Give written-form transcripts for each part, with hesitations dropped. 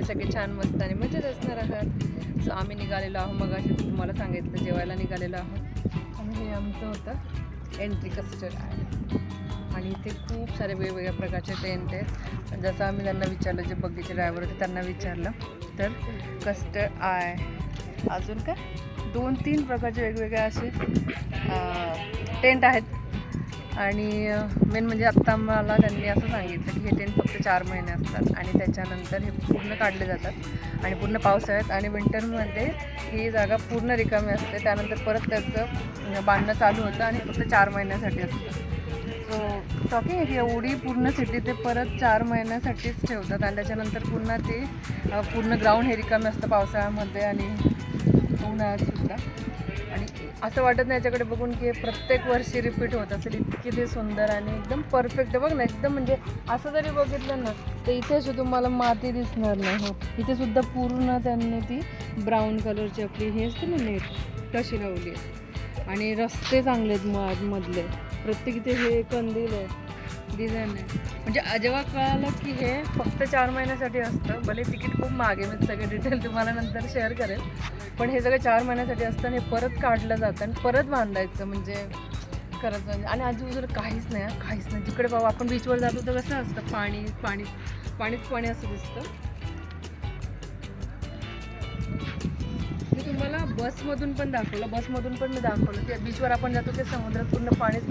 सगळे छान मस्त आणि मजेत असणार आहात. सो आम्ही निघालेलो आहोत, मग अशी तुम्हाला सांगितलं जेवायला निघालेलो आहोत. आणि हे आमचं होतं एंट्री कस्टर्ड आहे. आणि इथे खूप सारे वेगवेगळ्या प्रकारचे टेंट आहेत. जसं आम्ही त्यांना विचारलं, जे बग्गीचे ड्रायव्हर होते त्यांना विचारलं, तर कस्टर्ड आहे, अजून काय 2-3 प्रकारचे वेगवेगळे असे टेंट आहेत. आणि मेन म्हणजे आत्ता मला त्यांनी असं सांगितलं की हे टेंट फक्त 4 महिने असतात आणि त्याच्यानंतर हे पूर्ण काढले जातात. आणि पूर्ण पावसाळ्यात आणि विंटरमध्ये ही जागा पूर्ण रिकामी असते. त्यानंतर परत त्याचं बांधणं चालू होतं आणि फक्त 4 महिन्यासाठी असतं. सो शॉकिंग आहे की एवढी पूर्ण सिटी ते परत 4 महिन्यासाठीच ठेवतात आणि त्याच्यानंतर पुन्हा ते पूर्ण ग्राउंड हे रिकामी असतं पावसाळ्यामध्ये आणि उन्हाळ्यातसुद्धा. आणि असं वाटत नाही याच्याकडे बघून की प्रत्येक वर्षी रिपीट होत असेल. इतकी ते सुंदर आणि एकदम परफेक्ट बघ ना, एकदम म्हणजे असं जरी बघितलं ना तर इथे सुद्धा तुम्हाला माती दिसणार नाही. हो, इथे सुद्धा पूर्ण त्यांनी ती ब्राऊन कलरची आपली हे असते ना नेट तशी लावली आहे. आणि रस्ते चांगले आहेत मधले, प्रत्येक इथे हे कंदील आहे, डिझाईन आहे. म्हणजे जेव्हा कळालं की हे फक्त 4 महिन्यासाठी असतं, भले तिकीट खूप महाग आहे, मी सगळे डिटेल तुम्हाला नंतर शेअर करेल, पण हे सगळं 4 महिन्यासाठी असतं आणि हे परत काढलं जातं आणि परत बांधायचं. म्हणजे खरंच म्हणजे आणि आजूबाजूला काहीच नाही. जिकडे बाबा आपण बीचवर जातो तर कसं असतं, पाणी असं दिसतं. मी तुम्हाला बसमधून पण मी दाखवलं की बीचवर आपण जातो ते समुद्रात पूर्ण पाणीच.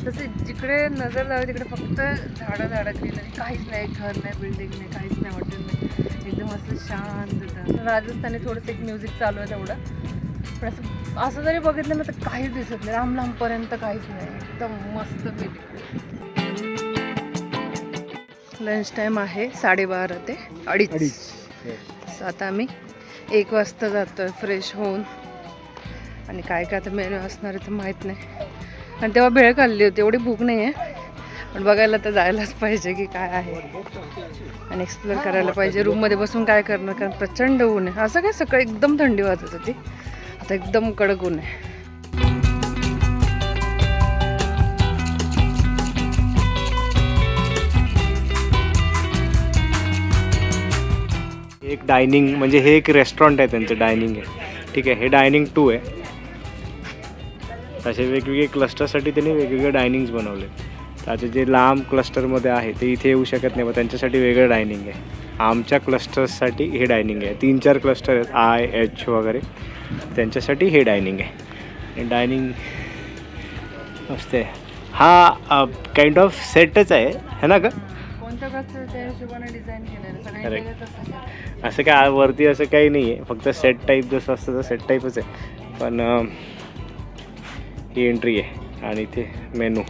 तसे जिकडे नजर जावे तिकडे फक्त झाडं ग्रीनरी, काहीच नाही, घर नाही, बिल्डिंग नाही, काहीच नाही, हॉटेल नाही, एकदम असं शांत. राजस्थानी थोडंसं एक म्युझिक चालू आहे तेवढं, पण असं जरी बघितलं ना तर काहीच दिसत नाही, लांबपर्यंत काहीच नाही, एकदम मस्त बिल्डिंग. लंच टाईम आहे 12:30 ते 2:30. आता आम्ही 1 वाजता जातो आहे फ्रेश होऊन. आणि काय आता मेनू असणार आहे तर माहीत नाही. आणि तेव्हा भेळ खाल्ली होती, एवढी भूक नाही आहे, पण बघायला तर जायलाच पाहिजे की काय आहे आणि एक्सप्लोअर करायला पाहिजे. रूममध्ये बसून काय करणार, कारण प्रचंड ऊन आहे. असं काय सकाळी एकदम थंडी वाजत होती, आता एकदम कडक ऊन आहे. एक डायनिंग म्हणजे हे एक रेस्टॉरंट आहे, त्यांचं डायनिंग आहे, ठीक आहे. हे डायनिंग 2 आहे. तसे वेगवेगळे क्लस्टरसाठी त्यांनी वेगवेगळे डायनिंग्स बनवले. त्याचे जे लांब क्लस्टरमध्ये आहे ते इथे येऊ शकत नाही, मग त्यांच्यासाठी वेगळं डायनिंग आहे. आमच्या क्लस्टर्ससाठी हे डायनिंग आहे. 3-4 क्लस्टर आहेत, IH वगैरे, त्यांच्यासाठी हे डायनिंग आहे. आणि डायनिंग असते हा काइंड ऑफ सेटच आहे ना का? कोणत्या कसं त्या हिशोबाने डिझाईन केलेलं सगळ्यांनी. असं काय वरती असं काही नाही आहे, फक्त सेट टाईप जसं असतं तर सेट टाईपच आहे. पण ही एंट्री आहे आणि इथे मेनू.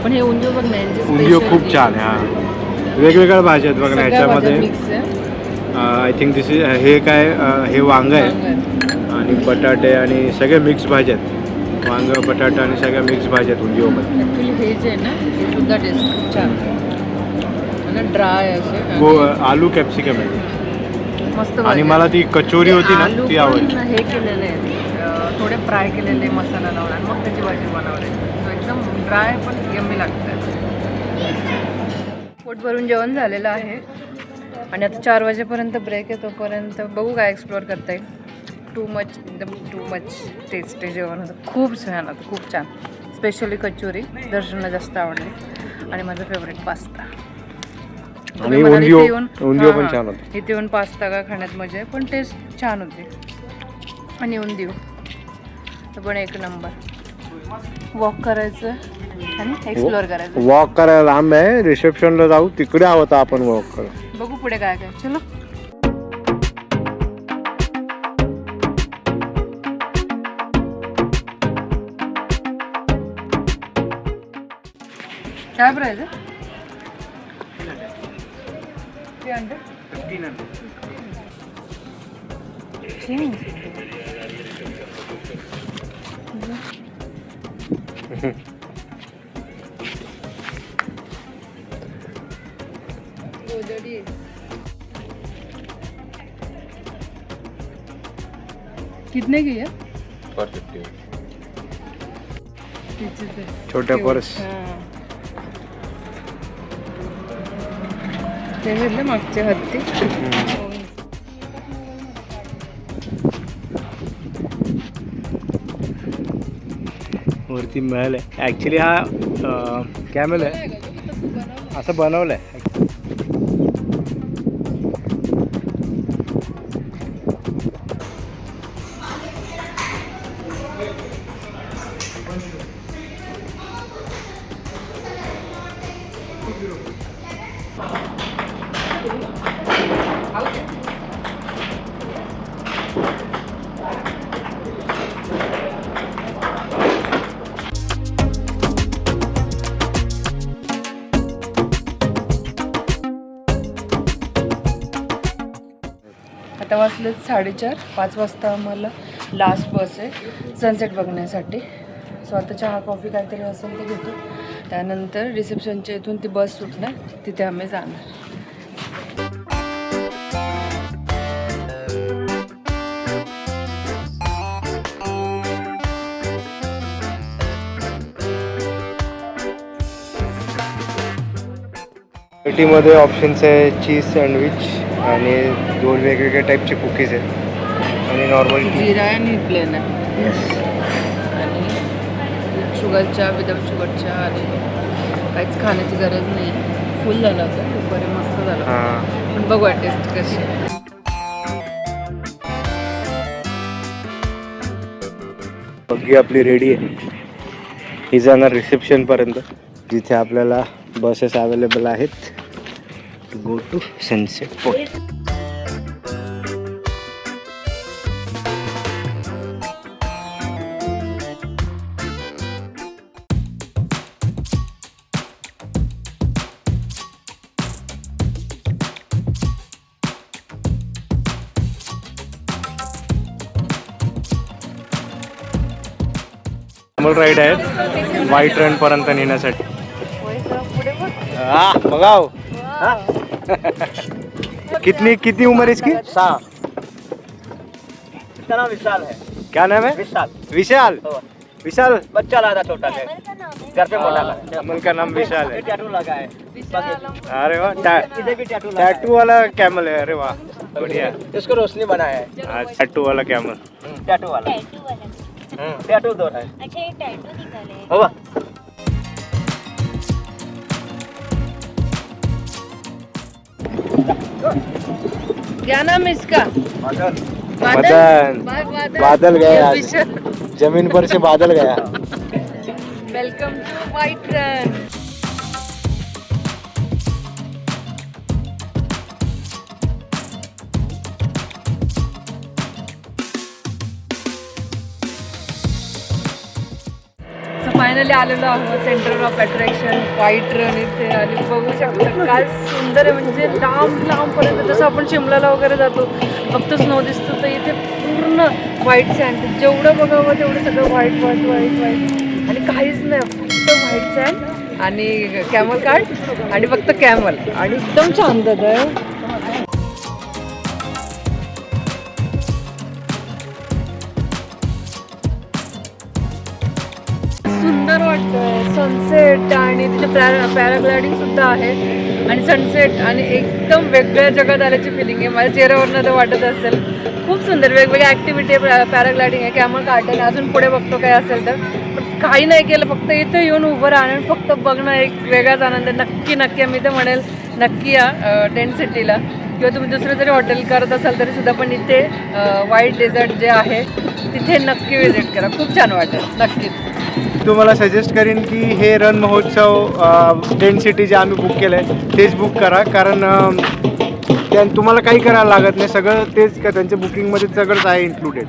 पण हे उंदिओ बघ ना, उंदिओ खूप छान आहे. हां, वेगवेगळ्या भाज्या आहेत बघ ना याच्यामध्ये. आय थिंक दिस इज हे काय हे वांग आहे आणि बटाटे आणि सगळे मिक्स भाज्या आहेत. वांग, बटाटा आणि सगळ्या मिक्स भाज्या आहेत उंदिओमध्ये. ॲक्च्युली हे जे आहे ना हे सुद्धा टेस्ट खूप छान आणि ड्राय असे हो, आलू कॅप्सिकम आहे मस्त. आणि मला ती कचोरी होती ना ती आवडली. हे केलेले आहे थोडे फ्राय केलेले मसाला लावून आणि मग त्याची भाजी बनवली. एकदम ड्राय पण यम्मी लागतं. पोट भरून जेवण झालेलं आहे आणि आता 4 वाजेपर्यंत ब्रेक आहे, तोपर्यंत बघू काय एक्सप्लोअर करता येईल. टू मच टेस्टी जेवण होतं, खूप छान होतं, खूप छान. स्पेशली कचोरी दर्शनला जास्त आवडली आणि माझं फेवरेट पास्ता. आणि म्हणाल इथे उंदिओ पण छान होते. इथे येऊन पास्ता का खाण्यात मजा आहे, पण टेस्ट छान होते. आणि उंदिओ तर पण एक नंबर. वॉक करायचं आणि एक्सप्लोअर करायचं. वॉक करायला लांब आहे, रिसेप्शनला जाऊ तिकडे हवं तर आपण वॉक करू. बघू पुढे काय काय. चलो. काय प्राइस आहे? 300. कितने की है? 450. छोट्या पर्स. ते घेतलं मागच्या हत्ती. वरती महल आहे. ॲक्च्युली हा कॅमेल आहे, असं बनवलं आहे. आता वाजलेत 4:30. 5 वाजता आम्हाला लास्ट बस आहे सनसेट बघण्यासाठी. सो आता चहा कॉफी काहीतरी असेल ते घेतो. त्यानंतर रिसेप्शनच्या इथून ती बस सुटणार, तिथे आम्ही जाणार. पेटीमध्ये ऑप्शन्स आहे चीज सँडविच आणि 2 वेगवेगळ्या टाईपचे कुकीज आहेत आणि नॉर्मल टी. जिरा आणि प्लेन आहे. आणि शुगरच्या विदाउट शुगरच्या आणि काहीच खाण्याची गरज नाही. फुल झालं होतं दुपारी, मस्त झालं. हां, पण बघूया टेस्ट कशी आहे. बग्गी आपली रेडी आहे. ही जाणार रिसेप्शनपर्यंत, जिथे आपल्याला बसेस अवेलेबल आहेत to go to sunset point. Ride आहे व्हाईट रन पर्यंत नेण्यासाठी. बघाओ. कितनी उम्र इसकी? 7. इसका नाम विशाल है. क्या नाम है? विशाल. विशाल. विशाल बच्चा लादा छोटा है, घर पे मोटा है. कमल का नाम विशाल है. टैटू लगा है. अरे वाह, इधर भी टैटू लगा है. टैटू वाला कैमल है. अरे वाह, बढ़िया. इसको रोशनी बना है. टैटू वाला कैमल. टैटू वाला. टैटू 2 है. अच्छा, ये टैटू निकाले. होगा. क्या नाम है इसका? मदन. बादल गया आज. विशाल. जमीन पर से बादल गया. Welcome to white run. Finally आलेलो आहोत centre of attraction white run इथे. आणि बघू शकता काय सुंदर आहे, म्हणजे लांब लांबपर्यंत जसं आपण शिमलाला वगैरे जातो फक्त स्नो दिसतो, तर इथे पूर्ण व्हाईट सँड. जेवढं बघावं तेवढं सगळं व्हाईट व्हाईट व्हाईट व्हाईट आणि काहीच नाही, फक्त व्हाईट सँड आणि कॅमल कार्ट आणि फक्त कॅमल आणि एकदम शांतता आहे. सुंदर वाटतंय सनसेट आणि तिथे पॅराग्लायडिंग सुद्धा आहे आणि सनसेट आणि एकदम वेगळ्या जगात आल्याची फिलिंग आहे. माझ्या चेहऱ्यावरनं तर वाटत असेल. खूप सुंदर वेगवेगळ्या ॲक्टिव्हिटी आहे. पॅराग्लायडिंग आहे, कॅमल कार्ट आहे, अजून पुढे बघतो काय असेल तर. पण काही नाही केलं, फक्त इथे येऊन उभं राहणं आणि फक्त बघणं एक वेगळाच आनंद आहे. नक्की मी तर म्हणेल नक्की या टेंट सिटीला, किंवा तुम्ही दुसरं जरी हॉटेल करत असाल तरी सुद्धा पण इथे व्हाईट डेझर्ट जे आहे तिथे नक्की विजिट करा, खूप छान वाटेल. नक्कीच तुम्हाला सजेस्ट करीन की हे रण महोत्सव टेंट सिटी जे आम्ही बुक केलं आहे तेच बुक करा, कारण तुम्हाला काही करायला लागत नाही, सगळं तेच का त्यांच्या बुकिंगमध्ये सगळंच आहे इन्क्लुडेड.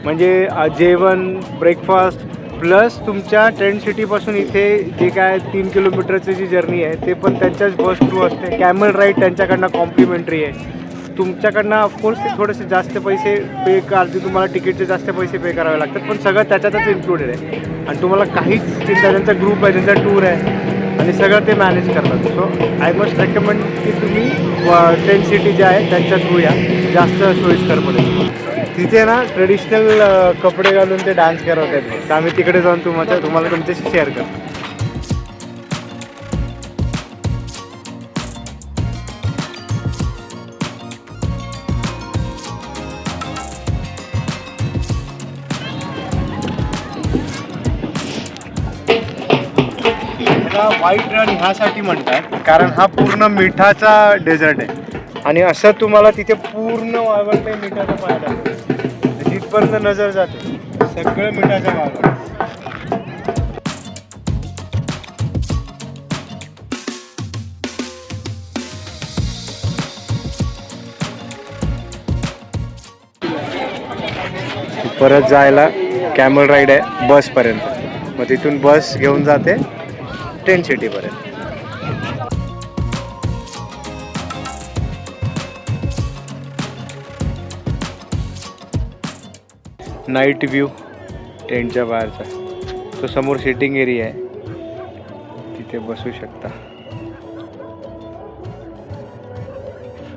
म्हणजे जेवण, ब्रेकफास्ट प्लस तुमच्या टेंट सिटीपासून इथे जे काय 3 किलोमीटरची जी जर्नी आहे ते पण त्यांच्याच बस थ्रू असते. कॅमल राईड त्यांच्याकडनं कॉम्प्लिमेंटरी आहे. तुमच्याकडनं ऑफकोर्स ते थोडेसे जास्त पैसे पे करते, तुम्हाला तिकीटचे जास्त पैसे पे करावे लागतात, पण सगळं त्याच्यातच इन्क्लुडेड आहे आणि तुम्हाला काहीच चिंता, त्यांचा ग्रुप आहे, त्यांचा टूर आहे आणि सगळं ते मॅनेज करतात. सो आय मस्ट रेकमेंड की तुम्ही टेंट सिटी जे आहे त्यांच्या थ्रू या, जास्त सोयीस्कर पडेल. तिथे ना ट्रेडिशनल कपडे घालून ते डान्स करत आहेत, तर आम्ही तिकडे जाऊन तुम्हाला तुमच्याशी शेअर करतो. व्हाईट रण ह्यासाठी म्हणतात कारण हा पूर्ण मिठाचा डेझर्ट आहे आणि असं तुम्हाला तिथे पूर्ण वाळवंट मिठाचं पाहायला मिळतं. जिथपर्यंत नजर जाते सगळं मिठाचं वाळवंट. परत जायला कॅमल राईड आहे बसपर्यंत, मग तिथून बस घेऊन जाते टेंट सिटीपर्यंत. नाईट व्ह्यू टेंटच्या बाहेरचा, तो समोर सिटिंग एरिया आहे, तिथे बसू शकता.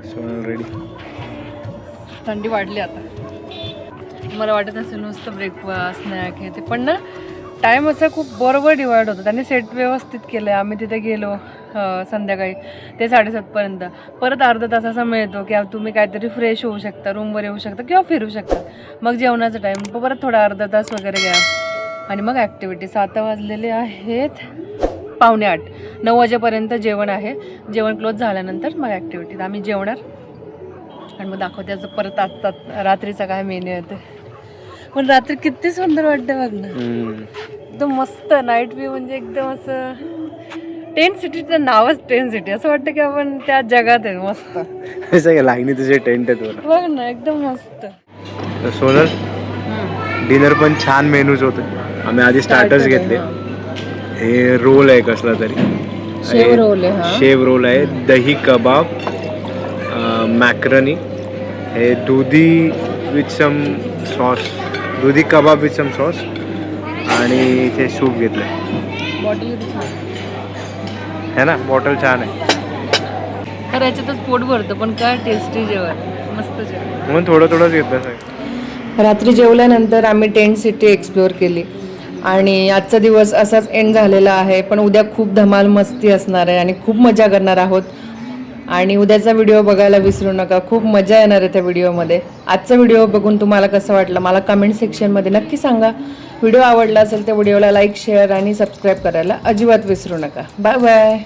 सोनल रेडी. थंडी वाढली आता. मला वाटत असेल नुसतं ब्रेकफास्ट स्नॅक हे ते, पण ना टाईम असा खूप बरोबर डिवाईड होतो. त्यांनी सेट व्यवस्थित केलं आहे. आम्ही तिथे गेलो संध्याकाळी ते 7:30पर्यंत, परत अर्धा तास असा मिळतो की तुम्ही काहीतरी फ्रेश होऊ शकता, रूमवर येऊ शकता किंवा फिरू शकता. मग जेवणाचा टाईम परत थोडा अर्धा तास वगैरे घ्या आणि मग ॲक्टिव्हिटी. 7 वाजलेले आहेत, 7:45, 9 वाजेपर्यंत जेवण आहे. जेवण क्लोज झाल्यानंतर मग ॲक्टिव्हिटी. आम्ही जेवणार आणि मग दाखवते असं परत आजचा रात्रीचा काय मेन्यू आहे ते. पण रात्री किती सुंदर वाटतं बघ ना, एकदम मस्त नाईट व्ह्यू. म्हणजे एकदम असं टेंट सिटीचं नावच टेंट सिटी, असं वाटतं की आपण त्या जगात आहे. मस्त लाईनी तुझे टेंट आहेत बघ ना, एकदम मस्त. सोनल डिनर पण छान मेनूज होते. आम्ही आधी स्टार्टर्स घेतले. हे रोल आहे कसला तरी, शेव रोल आहे, शेव रोल आहे, दही कबाब, मॅक्रनी, हे दुधी विथ सम सॉस, दुधी कबाब विथ सम सॉस, आणि इथे सूप घेतलं बॉटल है ना. बॉटल छान आहे, तर याच्यातच पोट भरतं, पण काय टेस्टी जेवण, मस्त जेवण. म्हणून थोडंच घेतलं सगळं. रात्री जेवल्यानंतर आम्ही टेंट सिटी एक्सप्लोअर केली आणि आजचा दिवस असाच एंड झालेला आहे. पण उद्या खूप धमाल मस्ती असणार आहे आणि खूप मजा करणार आहोत. आणि उद्याचा व्हिडिओ बघायला विसरू नका, खूप मजा येणार आहे त्या व्हिडिओमध्ये. आजचा व्हिडिओ बघून तुम्हाला कसं वाटलं मला कमेंट सेक्शनमध्ये नक्की सांगा. व्हिडिओ आवडला असेल तर व्हिडिओला लाईक, शेअर आणि सबस्क्राईब करायला अजिबात विसरू नका. Bye bye.